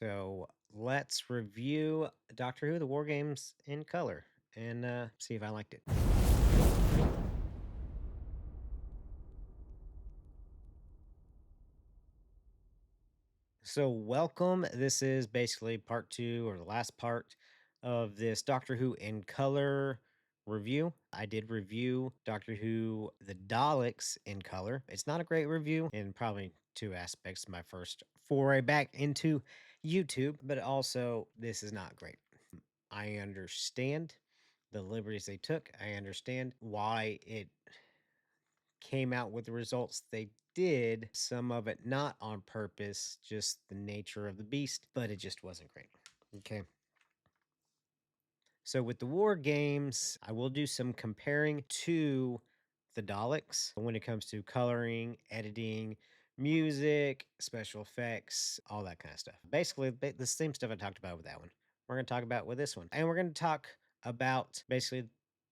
So let's review Doctor Who: The War Games in color and see if I liked it. So, welcome. This is basically part two or the last part of this Doctor Who in color review. I did review Doctor Who The Daleks in color. It's not a great review in probably two aspects. My first foray back into YouTube, but also this is not great. I understand the liberties they took. I understand why it came out with the results they did. Some of it not on purpose, just the nature of the beast, but it just wasn't great. Okay. So with the war games, I will do some comparing to the Daleks when it comes to coloring, editing, music, special effects, all that kind of stuff. Basically, the same stuff I talked about with that one. We're going to talk about with this one. And we're going to talk about basically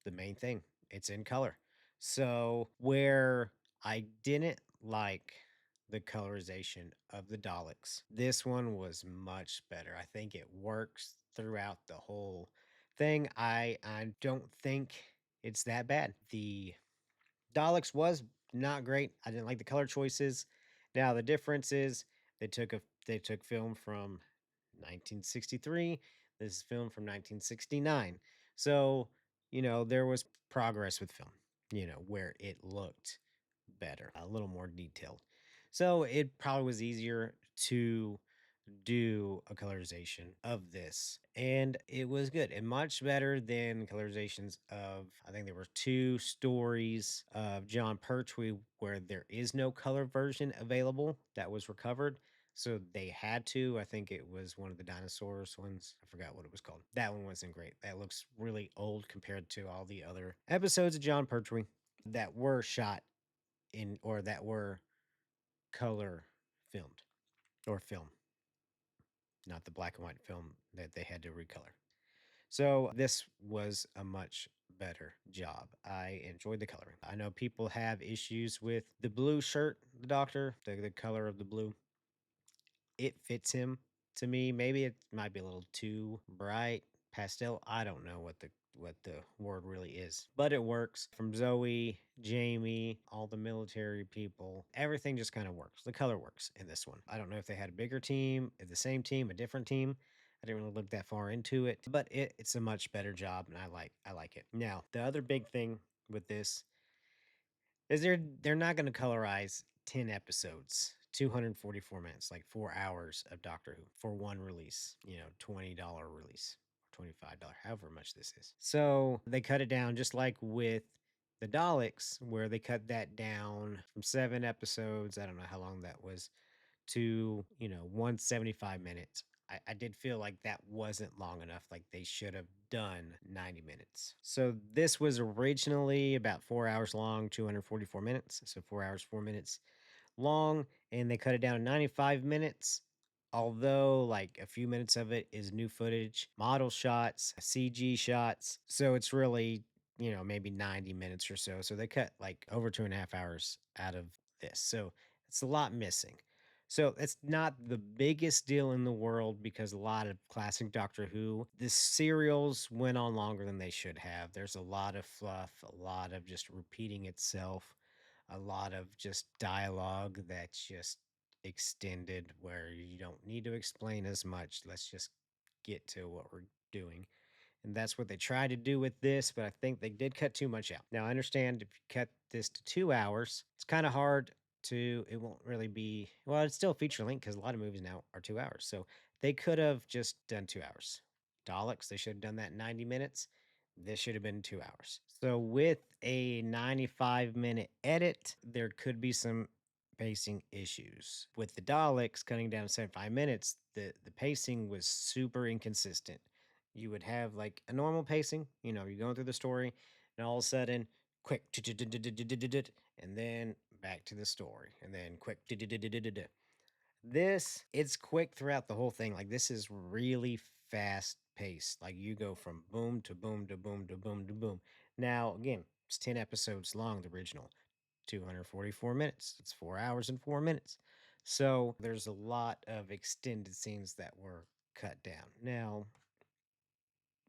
the main thing. It's in color. So where I didn't like the colorization of the Daleks, this one was much better. I think it works throughout the whole thing. I don't think it's that bad. The Daleks was not great. I didn't like the color choices. Now the difference is they took film from 1963. This is film from 1969. So, there was progress with film, where it looked better, a little more detailed. So it probably was easier to do a colorization of this, and it was good and much better than colorizations of, I think there were two stories of John Pertwee where there is no color version available that was recovered, so they had to. I think it was one of the dinosaurs ones. I forgot what it was called. That one wasn't great. That looks really old compared to all the other episodes of John Pertwee that were shot in, or that were color filmed, or film, not the black and white film that they had to recolor. So this was a much better job. I enjoyed the coloring. I know people have issues with the blue shirt, the doctor, the color of the blue. It fits him to me. Maybe it might be a little too bright, pastel. I don't know what the word really is, but it works. From Zoe, Jamie, all the military people, everything just kind of works. The color works in this one. I don't know if they had a bigger team, the same team, a different team. I didn't really look that far into it, but it's a much better job, and I like it. Now, the other big thing with this is they're not going to colorize 10 episodes, 244 minutes, like 4 hours of Doctor Who for one release, $20 release, $25, however much this is. So they cut it down, just like with the Daleks, where they cut that down from 7 episodes. I don't know how long that was, to 175 minutes. I did feel like that wasn't long enough. Like they should have done 90 minutes. So this was originally about 4 hours long, 244 minutes. So 4 hours, 4 minutes long. And they cut it down to 95 minutes. Although, like, a few minutes of it is new footage, model shots, CG shots. So it's really, maybe 90 minutes or so. So they cut like over 2.5 hours out of this. So it's a lot missing. So it's not the biggest deal in the world because a lot of classic Doctor Who, the serials went on longer than they should have. There's a lot of fluff, a lot of just repeating itself, a lot of just dialogue that's just extended where you don't need to explain as much. Let's just get to what we're doing. And that's what they tried to do with this, but I think they did cut too much out. Now, I understand if you cut this to 2 hours, it's kind of hard to, it won't really be, well, it's still feature length because a lot of movies now are 2 hours. So they could have just done 2 hours. Daleks, they should have done that in 90 minutes. This should have been 2 hours. So with a 95-minute edit, there could be some pacing issues. With the Daleks cutting down to 75 minutes, the pacing was super inconsistent. You would have like a normal pacing, you're going through the story, and all of a sudden, quick, and then back to the story, and then quick. This, it's quick throughout the whole thing. Like, this is really fast paced. Like, you go from boom to boom to boom to boom to boom. Now, again, it's 10 episodes long, the original, 244 minutes. It's 4 hours and 4 minutes. So there's a lot of extended scenes that were cut down. Now,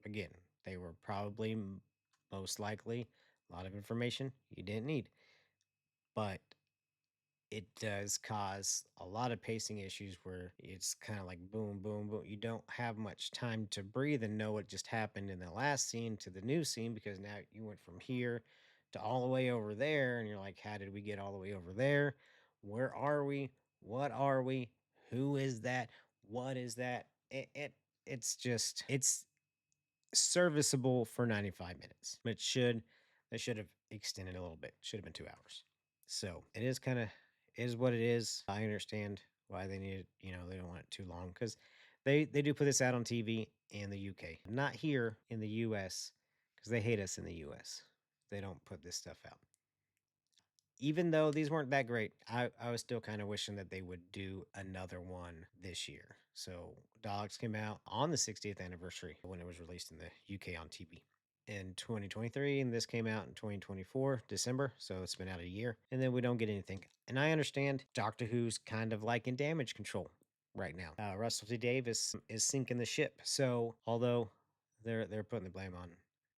again, they were probably most likely a lot of information you didn't need, but it does cause a lot of pacing issues where it's kind of like boom, boom, boom. You don't have much time to breathe and know what just happened in the last scene to the new scene because now you went from here to all the way over there. And you're like, how did we get all the way over there? Where are we? What are we? Who is that? What is that? It's just, it's serviceable for 95 minutes. But they should have extended a little bit. Should have been 2 hours. So it is kind of is what it is. I understand why they need it. They don't want it too long because they do put this out on TV in the UK, not here in the US because they hate us in the US. They don't put this stuff out. Even though these weren't that great, I was still kind of wishing that they would do another one this year. So Dogs came out on the 60th anniversary when it was released in the UK on TV in 2023, and this came out in 2024 December, so it's been out a year, and then we don't get anything. And I understand Doctor Who's kind of like in damage control right now. Russell T Davis is sinking the ship, so although they're putting the blame on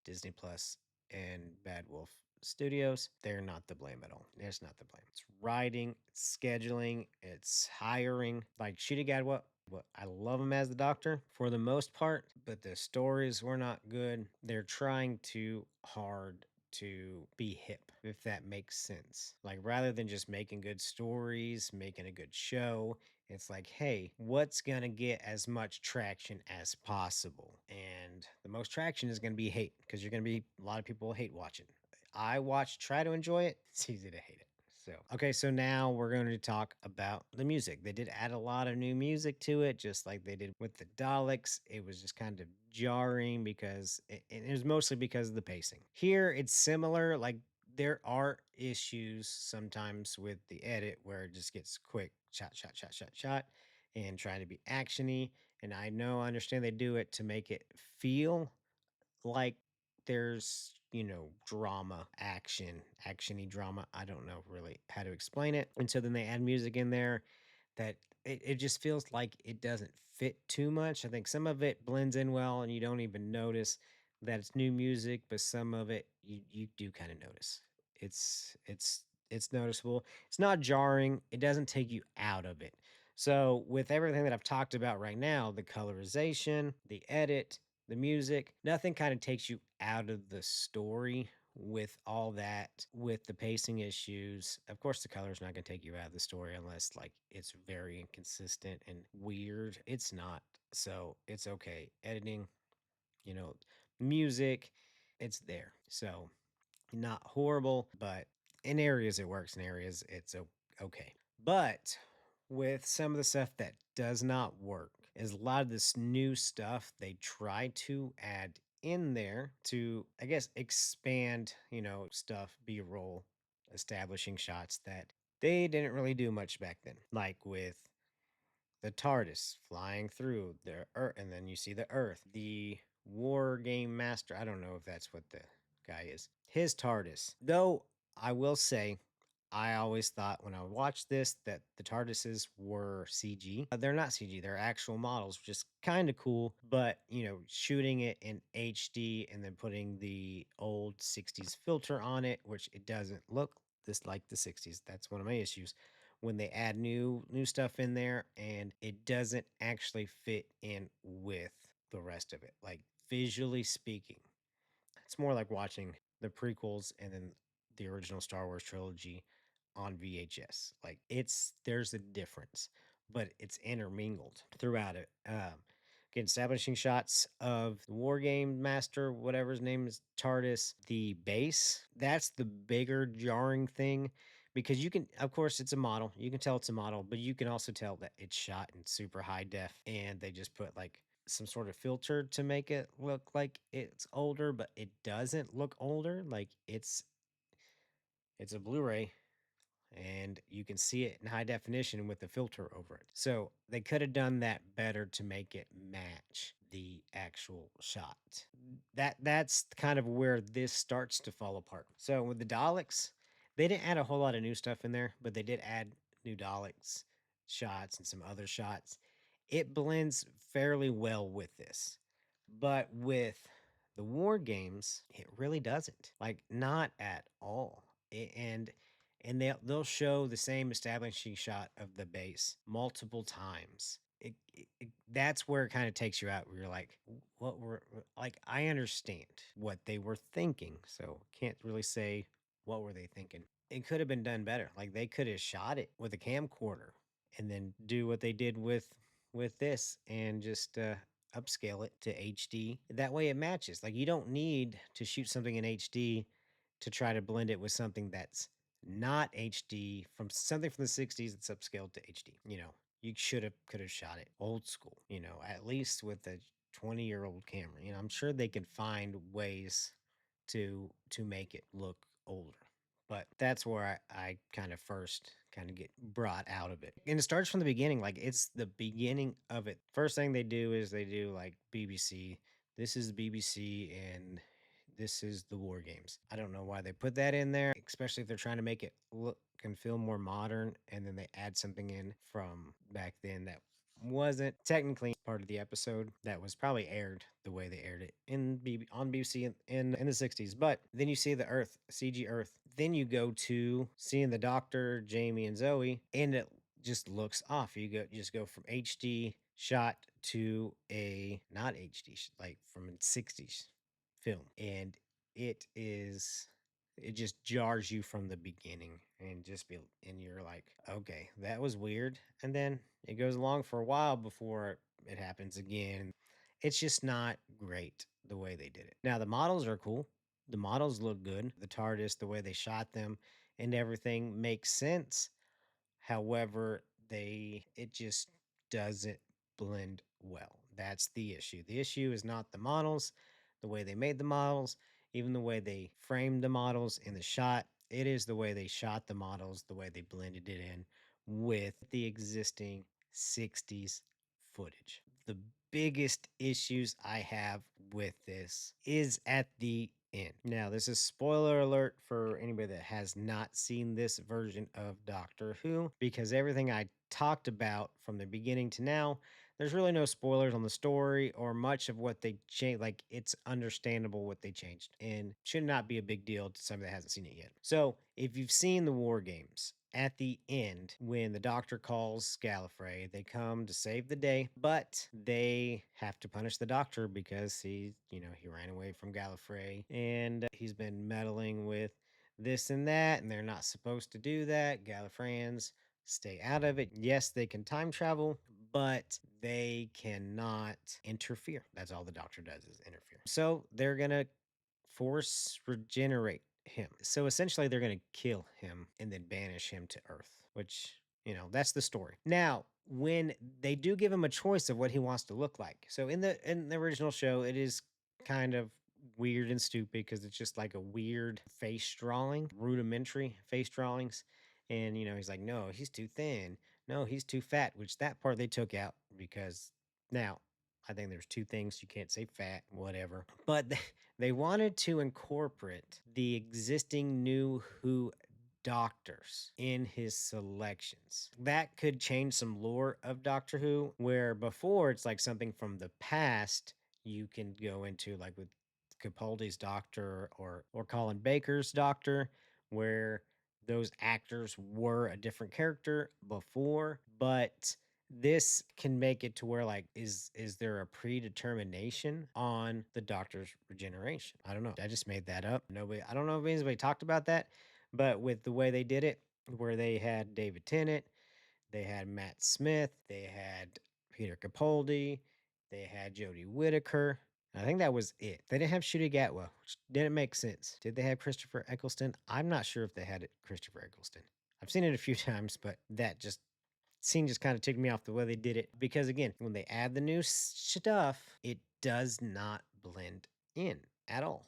Disney Plus and Bad Wolf Studios, they're not the blame at all. It's not the blame. It's writing, it's scheduling, it's hiring. Like Sheeta Gadwa, what I love him as the Doctor for the most part, but the stories were not good. They're trying too hard to be hip, if that makes sense. Like rather than just making good stories, making a good show, it's like, hey, what's going to get as much traction as possible? And the most traction is going to be hate because you're going to be a lot of people hate watching. I watch, try to enjoy it. It's easy to hate it. So, okay, so now we're going to talk about the music. They did add a lot of new music to it, just like they did with the Daleks. It was just kind of jarring because it was mostly because of the pacing. Here, it's similar. Like, there are issues sometimes with the edit where it just gets quick shot, shot, shot, shot, shot, and trying to be actiony. And I understand they do it to make it feel like there's drama, actiony drama. I don't know really how to explain it. And so then they add music in there that it just feels like it doesn't fit too much. I think some of it blends in well and you don't even notice that it's new music, but some of it you do kind of notice. It's noticeable. It's not jarring. It doesn't take you out of it. So with everything that I've talked about right now, the colorization, the edit, the music, nothing kind of takes you out of the story with all that, with the pacing issues. Of course, the color is not going to take you out of the story unless like it's very inconsistent and weird. It's not. So it's okay. Editing, you know, music, it's there. So not horrible, but in areas it works, in areas it's okay. But with some of the stuff that does not work is a lot of this new stuff they try to add in there to, I guess, expand, stuff, B-roll, establishing shots that they didn't really do much back then. Like with the TARDIS flying through the Earth, and then you see the Earth. The War Game Master, I don't know if that's what the guy is. His TARDIS. Though I will say, I always thought when I watched this that the TARDISes were CG. They're not CG, they're actual models, which is kind of cool. But, shooting it in HD and then putting the old 60s filter on it, which it doesn't look this like the 60s. That's one of my issues when they add new stuff in there and it doesn't actually fit in with the rest of it. Like visually speaking, it's more like watching the prequels and then the original Star Wars trilogy on VHS. Like there's a difference, but it's intermingled throughout it. Again, establishing shots of the War Game Master, whatever his name is, TARDIS, the base. That's the bigger jarring thing because you can, of course, it's a model. You can tell it's a model, but you can also tell that it's shot in super high def and they just put like some sort of filter to make it look like it's older, but it doesn't look older. Like it's a Blu-ray and you can see it in high definition with the filter over it. So they could have done that better to make it match the actual shot. That's kind of where this starts to fall apart. So with the Daleks, they didn't add a whole lot of new stuff in there, but they did add new Daleks shots and some other shots, it blends fairly well with this. But with the war games, it really doesn't. Like not at all. And they'll show the same establishing shot of the base multiple times. That's where it kind of takes you out. Where you're like, like I understand what they were thinking, so can't really say what were they thinking. It could have been done better. Like they could have shot it with a camcorder and then do what they did with this and just upscale it to HD. That way it matches. Like you don't need to shoot something in HD to try to blend it with something that's not HD from something from the 60s that's upscaled to HD. You could have shot it old school, at least with a 20-year-old camera. I'm sure they could find ways to make it look older. But that's where I kind of first kind of get brought out of it. And it starts from the beginning. Like it's the beginning of it. First thing they do is they do like BBC. This is the BBC and this is the war games. I don't know why they put that in there, especially if they're trying to make it look and feel more modern. And then they add something in from back then that wasn't technically part of the episode that was probably aired the way they aired it on BBC in the 60s. But then you see the Earth, CG Earth. Then you go to seeing the Doctor, Jamie, and Zoe, and it just looks off. You just go from HD shot to a not HD, like from a 60s film. And it is it just jars you from the beginning and you're like, okay, that was weird. And then it goes along for a while before it happens again. It's just not great the way they did it. Now the models are cool. The models look good. The TARDIS, the way they shot them and everything makes sense. However, it just doesn't blend well. That's the issue. The issue is not the models, the way they made the models, even the way they framed the models in the shot. It is the way they shot the models, the way they blended it in with the existing 60s footage. The biggest issues I have with this is at the end. Now, this is spoiler alert for anybody that has not seen this version of Doctor Who, because everything I talked about from the beginning to now, there's really no spoilers on the story or much of what they changed. Like, it's understandable what they changed and should not be a big deal to somebody that hasn't seen it yet. So, if you've seen the War Games, at the end, when the doctor calls Gallifrey, they come to save the day, but they have to punish the doctor because he ran away from Gallifrey and he's been meddling with this and that, and they're not supposed to do that. Gallifreyans stay out of it. Yes, they can time travel, but they cannot interfere. That's all the doctor does is interfere. So they're going to force regenerate him. So essentially, they're going to kill him and then banish him to Earth, which, that's the story. Now, when they do give him a choice of what he wants to look like. So in the original show, it is kind of weird and stupid because it's just like a weird face drawing, rudimentary face drawings. And, he's like, no, he's too thin. No, he's too fat, which that part they took out because now I think there's two things you can't say fat, whatever. But they wanted to incorporate the existing new Who doctors in his selections. That could change some lore of Doctor Who, where before it's like something from the past you can go into, like with Capaldi's doctor or Colin Baker's doctor, where those actors were a different character before, but this can make it to where like is there a predetermination on the doctor's regeneration? I don't know. I just made that up. Nobody, I don't know if anybody talked about that, but with the way they did it, where they had David Tennant, they had Matt Smith, they had Peter Capaldi, they had Jodie Whittaker. I think that was it. They didn't have Shooty Gatwa, which didn't make sense. Did they have Christopher Eccleston? I'm not sure if they had it, Christopher Eccleston. I've seen it a few times, but that scene just kind of ticked me off the way they did it. Because again, when they add the new stuff, it does not blend in at all.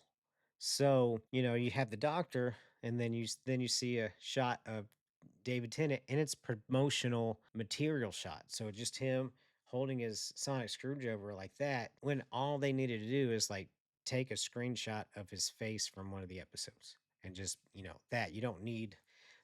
So, you have the doctor and then you see a shot of David Tennant and it's promotional material shot. So just him holding his sonic screwdriver like that when all they needed to do is like take a screenshot of his face from one of the episodes and just, that you don't need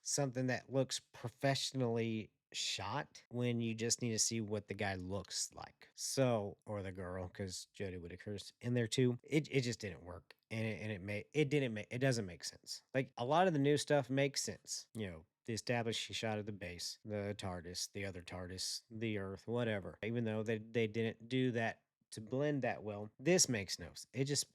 something that looks professionally shot when you just need to see what the guy looks like. So, or the girl, because Jodie Whittaker's in there too. It just didn't work, and it didn't make it doesn't make sense. Like a lot of the new stuff makes sense. The established shot of the base, the TARDIS, the other TARDIS, the Earth, whatever. Even though they didn't do that to blend that well, this makes no sense.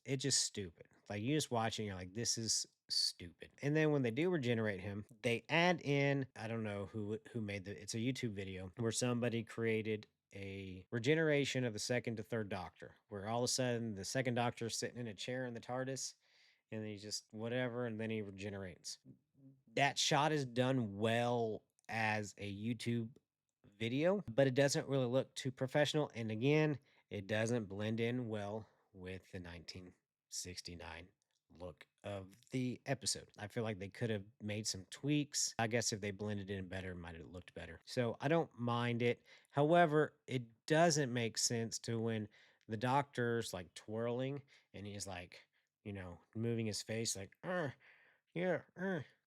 It just stupid. Like you just watching, you're like, this is stupid. And then when they do regenerate him, they add in, I don't know who made it's a YouTube video where somebody created a regeneration of the second to third Doctor, where all of a sudden the second Doctor is sitting in a chair in the TARDIS, and he just whatever, and then he regenerates. That shot is done well as a YouTube video, but it doesn't really look too professional. And again, it doesn't blend in well with the 1969 look of the episode. I feel like they could have made some tweaks. I guess if they blended in better, it might have looked better. So I don't mind it. However, it doesn't make sense to when the doctor's like twirling and he's like, moving his face like, yeah,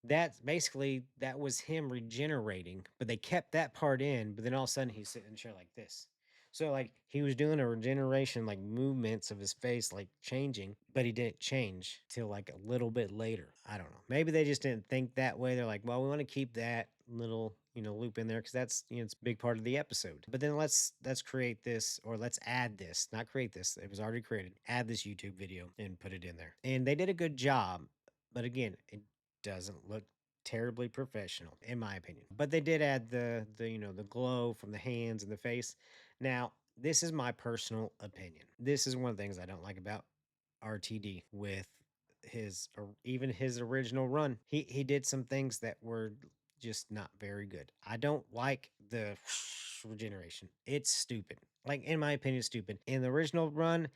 that's basically that was him regenerating, but they kept that part in. But then all of a sudden he's sitting in a chair like this. So like he was doing a regeneration, like movements of his face, like changing, but he didn't change till like a little bit later. I don't know. Maybe they just didn't think that way. They're like, well, we want to keep that little loop in there because that's it's a big part of the episode. But then let's create this, or let's add this, not create this. It was already created. Add this YouTube video and put it in there, and they did a good job. But again, it doesn't look terribly professional in my opinion. But they did add the glow from the hands and the face. Now, this is my personal opinion. This is one of the things I don't like about RTD with even his original run. He did some things that were just not very good. I don't like the regeneration. It's stupid. Like in my opinion, stupid. In the original run,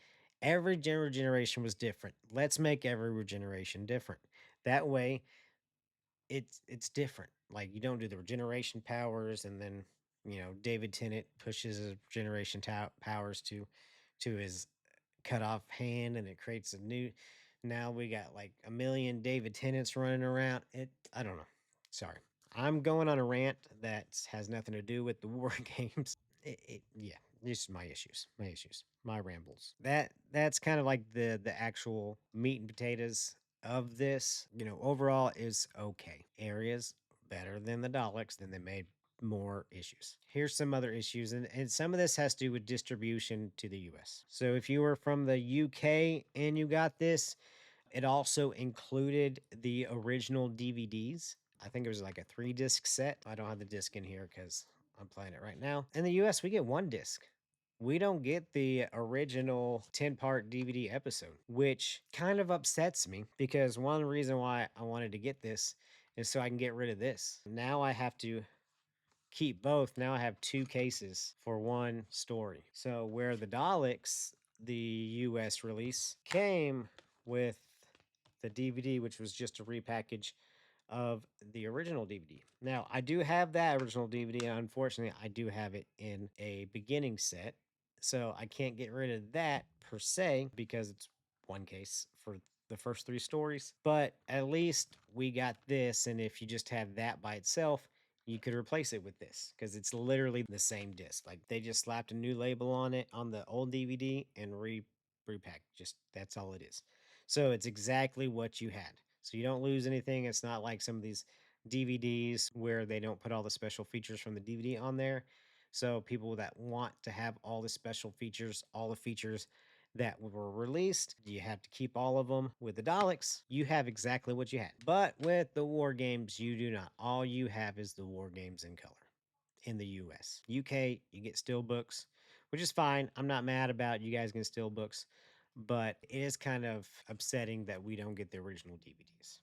every regeneration was different. Let's make every regeneration different. That way, it's different. Like you don't do the regeneration powers, and then David Tennant pushes his regeneration powers to his cut off hand, and it creates a new. Now we got like a million David Tennants running around. I don't know. Sorry, I'm going on a rant that has nothing to do with the war games. Yeah, just my issues, my rambles. That's kind of like the actual meat and potatoes of this. Overall is okay. Areas better than the Daleks, then they made more issues. Here's some other issues, and some of this has to do with distribution to the US. So if you were from the UK and you got this, it also included the original DVDs. I think it was like a 3-disc set. I don't have the disc in here because I'm playing it right now. In the US, we get 1 disc. We don't get the original 10-part DVD episode, which kind of upsets me because one reason why I wanted to get this is so I can get rid of this. Now I have to keep both. Now I have 2 cases for one story. So where the Daleks, the US release, came with the DVD, which was just a repackage of the original DVD. Now, I do have that original DVD. Unfortunately, I do have it in a beginning set. So I can't get rid of that per se because it's one case for the first 3 stories. But at least we got this. And if you just have that by itself, you could replace it with this because it's literally the same disc. Like they just slapped a new label on it on the old DVD and repacked. Just that's all it is. So it's exactly what you had. So you don't lose anything. It's not like some of these DVDs where they don't put all the special features from the DVD on there. So people that want to have all the special features, all the features that were released, you have to keep all of them. With the Daleks, you have exactly what you had. But with the war games, you do not. All you have is the war games in color in the US. UK, you get steel books, which is fine. I'm not mad about you guys getting steel books, but it is kind of upsetting that we don't get the original DVDs.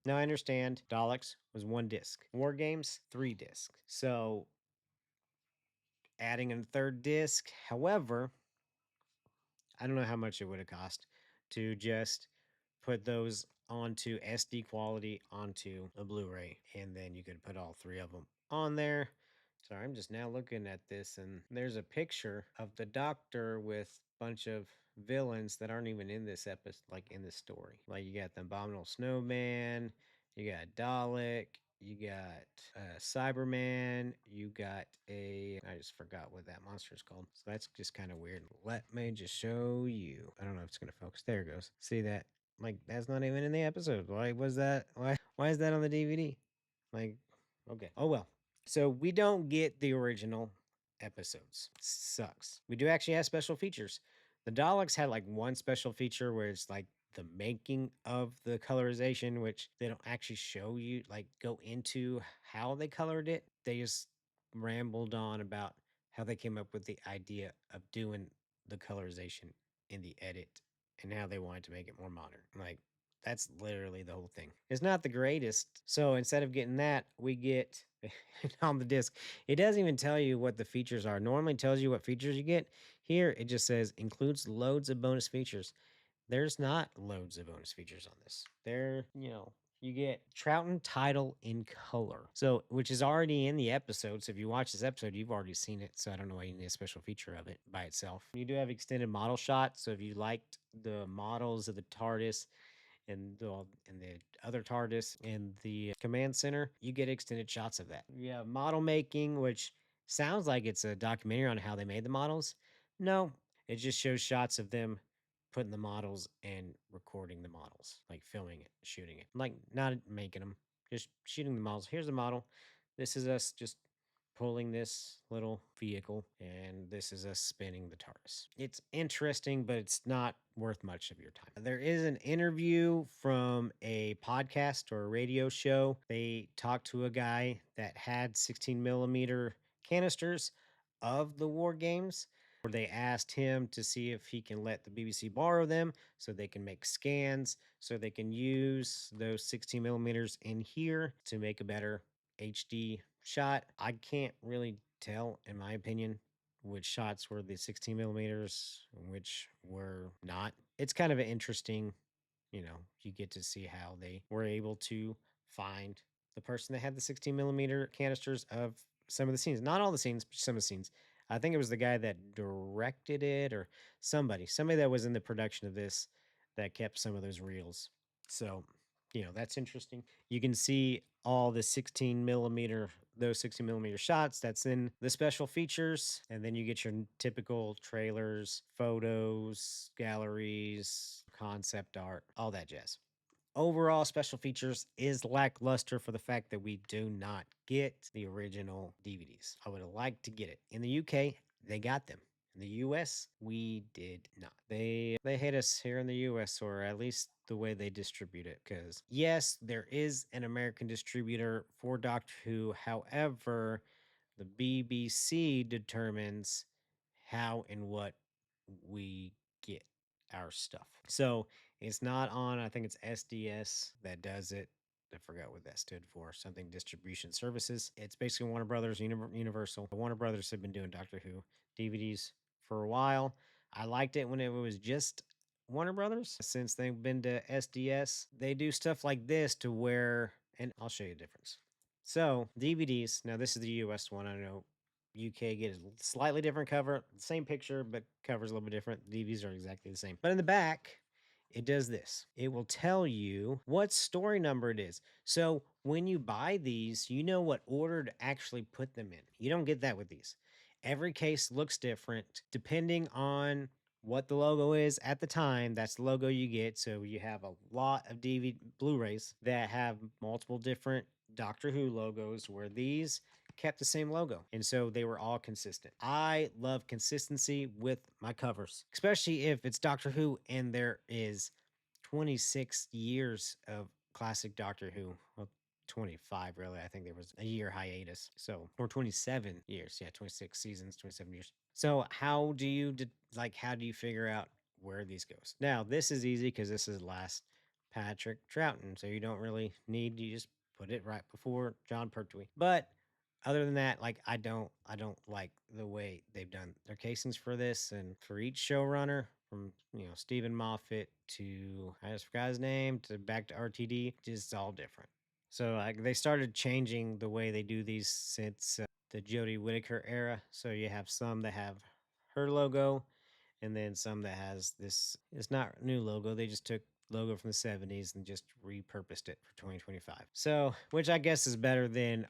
Now I understand Daleks was 1 disc, War Games 3 discs. So adding a third disc, however, I don't know how much it would have cost to just put those onto SD quality onto a Blu-ray, and then you could put all 3 of them on there. Sorry, I'm just now looking at this, and there's a picture of the Doctor with a bunch of villains that aren't even in this episode, like in this story. Like you got the Abominable Snowman, you got Dalek, You got Cyberman. You got a. I just forgot what that monster is called. So that's just kind of weird. Let me just show you. I don't know if it's gonna focus. There it goes. See that? Like that's not even in the episode. Why was that? Why is that on the DVD? Like, okay. Oh well. So we don't get the original episodes. Sucks. We do actually have special features. The Daleks had like one special feature where it's like the making of the colorization, which they don't actually show you, like go into how they colored it. They just rambled on about how they came up with the idea of doing the colorization in the edit and how they wanted to make it more modern. Like, that's literally the whole thing. It's not the greatest. So instead of getting that, we get on the disc. It doesn't even tell you what the features are. Normally it tells you what features you get. Here it just says includes loads of bonus features. There's not loads of bonus features on this. You get Troughton title in color. So, which is already in the episode. So if you watch this episode, you've already seen it. So I don't know why you need a special feature of it by itself. You do have extended model shots. So if you liked the models of the TARDIS and the other TARDIS and the command center, you get extended shots of that. Yeah, model making, which sounds like it's a documentary on how they made the models. No, it just shows shots of them putting the models and recording the models, like filming it, shooting it, like not making them, just shooting the models. Here's the model. This is us just pulling this little vehicle, and this is us spinning the TARDIS. It's interesting, but it's not worth much of your time. There is an interview from a podcast or a radio show. They talked to a guy that had 16 millimeter canisters of the war games. They asked him to see if he can let the BBC borrow them so they can make scans, so they can use those 16 millimeters in here to make a better HD shot. I can't really tell, in my opinion, which shots were the 16 millimeters, and which were not. It's kind of an interesting, you get to see how they were able to find the person that had the 16 millimeter canisters of some of the scenes. Not all the scenes, but some of the scenes. I think it was the guy that directed it or somebody that was in the production of this that kept some of those reels. So, that's interesting. You can see all the 16 millimeter, those 16 millimeter shots that's in the special features. And then you get your typical trailers, photos, galleries, concept art, all that jazz. Overall, special features is lackluster for the fact that we do not get the original DVDs. I would have liked to get it. In the UK, they got them. In the US, we did not. They hate us here in the US, or at least the way they distribute it. Because yes, there is an American distributor for Doctor Who. However, the BBC determines how and what we get our stuff. So it's not on, I think it's SDS that does it. I forgot what that stood for. Something distribution services. It's basically Warner Brothers, Universal. Warner Brothers have been doing Doctor Who DVDs for a while. I liked it when it was just Warner Brothers. Since they've been to SDS, they do stuff like this to where, and I'll show you the difference. So DVDs. Now this is the US one. I know UK get a slightly different cover, same picture, but covers a little bit different. DVDs are exactly the same. But in the back, it does this. It will tell you what story number it is. So when you buy these, you know what order to actually put them in. You don't get that with these. Every case looks different depending on what the logo is at the time. That's the logo you get. So you have a lot of DVD Blu-rays that have multiple different Doctor Who logos, where these kept the same logo. And so they were all consistent. I love consistency with my covers, especially if it's Doctor Who and there is 26 years of classic Doctor Who. Well, 25 really. I think there was a year hiatus. So, or 27 years. Yeah, 26 seasons, 27 years. So, how do you figure out where these goes? Now, this is easy because this is last Patrick Troughton. So you don't really need, you just put it right before John Pertwee. But other than that, like I don't like the way they've done their casings for this, and for each showrunner, from Stephen Moffat to, I just forgot his name, to back to RTD, just all different. So like they started changing the way they do these since the Jodie Whittaker era. So you have some that have her logo, and then some that has this. It's not new logo. They just took logo from the 70s and just repurposed it for 2025. So, which I guess is better than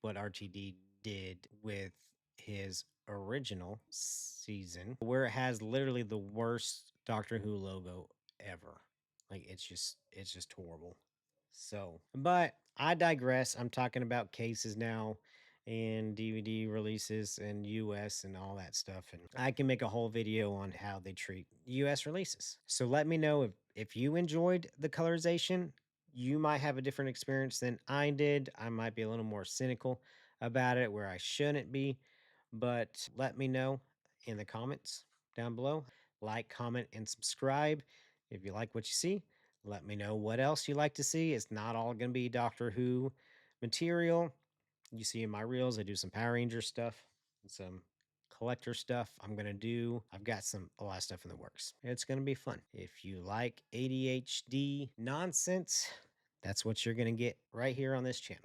what RTD did with his original season, where it has literally the worst Doctor Who logo ever. Like it's just horrible. So, but I digress. I'm talking about cases now and DVD releases and US and all that stuff. And I can make a whole video on how they treat US releases. So let me know if you enjoyed the colorization. You might have a different experience than I did. I might be a little more cynical about it where I shouldn't be, but let me know in the comments down below. Like, comment, and subscribe if you like what you see. Let me know what else you like to see. It's not all going to be Doctor Who material. You see in my reels, I do some Power Ranger stuff, some collector stuff. I've got a lot of stuff in the works. It's going to be fun. If you like ADHD nonsense, that's what you're going to get right here on this channel.